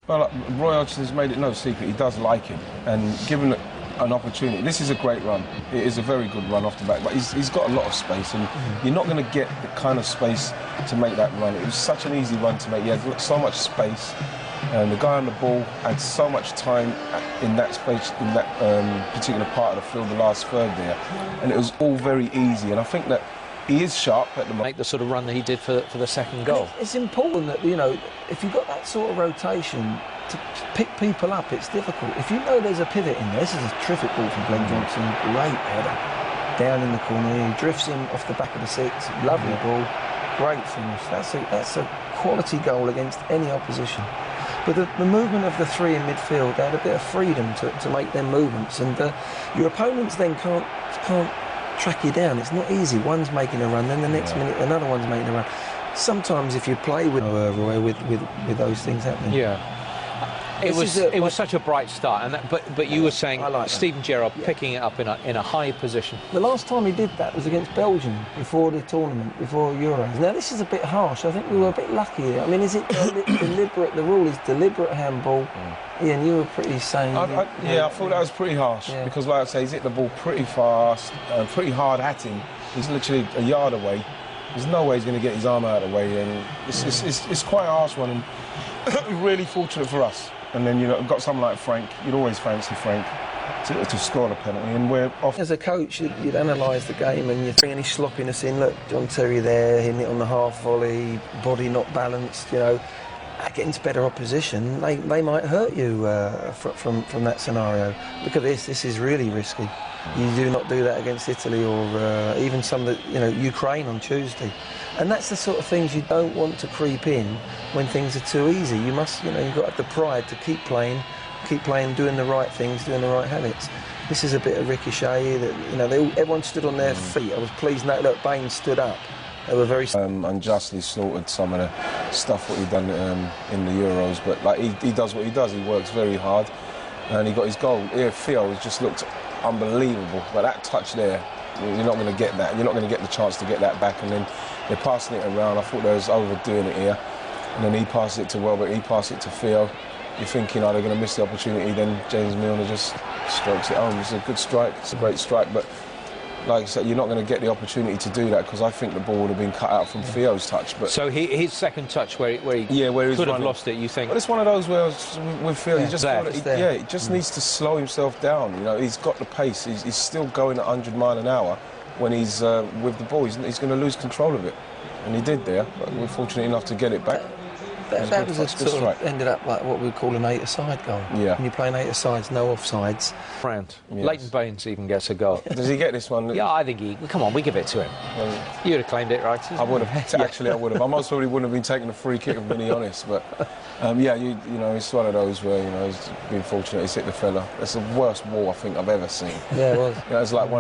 Well, Roy Hodgson's made it no secret, he does like him, and given an opportunity, this is a great run. It is a very good run off the back, but he's got a lot of space, and you're not going to get the kind of space to make that run. It was such an easy run to make. He had so much space, and the guy on the ball had so much time in that space, in that particular part of the field, the last third there, and it was all very easy. And I think that he is sharp at the moment. Make the sort of run that he did for the second goal. It's important that, you know, if you've got that sort of rotation, to pick people up, it's difficult. If you know there's a pivot in there, this is a terrific ball from Glenn Johnson, great header, down in the corner, he drifts in off the back of the six, lovely ball, great finish. That's a quality goal against any opposition. But the movement of the three in midfield, they had a bit of freedom to make their movements, and your opponents then can't track you down. It's not easy. One's making a run, then the next minute another one's making a run. Sometimes if you play with Roy with those things happening. Yeah. It was such a bright start, and but you were saying Steven Gerrard picking it up in a high position. The last time he did that was against Belgium before the tournament, before Euros. Now this is a bit harsh. I think we were a bit lucky there. I mean, is it deliberate? The rule is deliberate handball. Ian, you were pretty sane. I thought that was pretty harsh because, like I say, he's hit the ball pretty fast, pretty hard at him. He's literally a yard away. There's no way he's going to get his arm out of the way, and it's quite a harsh one. And really fortunate for us. And then, you know, got someone like Frank. You'd always fancy Frank to score the penalty, and we're off. As a coach, you'd analyse the game and you'd bring any sloppiness in. Look, John Terry there, hitting it on the half volley, body not balanced, you know. Against better opposition, they might hurt you from that scenario. Look at this. This is really risky. You do not do that against Italy or even some of the, you know, Ukraine on Tuesday. And that's the sort of things you don't want to creep in when things are too easy. You must, you know, you've got to have the pride to keep playing, doing the right things, doing the right habits. This is a bit of ricochet that, you know, everyone stood on their feet. I was pleased that, look, Bain stood up. They were very unjustly slaughtered some of the stuff what he done in the Euros, but like he does what he does. He works very hard, and he got his goal. Here, Theo has just looked unbelievable, but that touch there, you're not going to get that. You're not going to get the chance to get that back, and then they're passing it around. I thought they was overdoing it here, and then he passed it to Welbeck. He passed it to Theo. You're thinking, are they going to miss the opportunity? Then James Milner just strokes it home. It's a good strike. It's a great strike, but like I said, you're not going to get the opportunity to do that because I think the ball would have been cut out from Theo's touch. But so his second touch where he could have lost it, you think? But it's one of those where with Theo, he just needs to slow himself down. You know, he's got the pace. He's still going at 100 miles an hour when he's with the ball. He's going to lose control of it, and he did there. But we're fortunate enough to get it back. That was a sort of ended up like what we call an 8-a-side goal. Yeah. When you play an 8-a-sides, no offsides. Yes. Leighton Baines even gets a goal. Does he get this one? Yeah, I think come on, we give it to him. You would have claimed it, right? I would have. Actually, I would have. I most probably wouldn't have been taking a free kick, if I'm being honest. But you know, it's one of those where, you know, he's been fortunate. He's hit the fella. It's the worst ball I think I've ever seen. Yeah, it was. You know, it's like one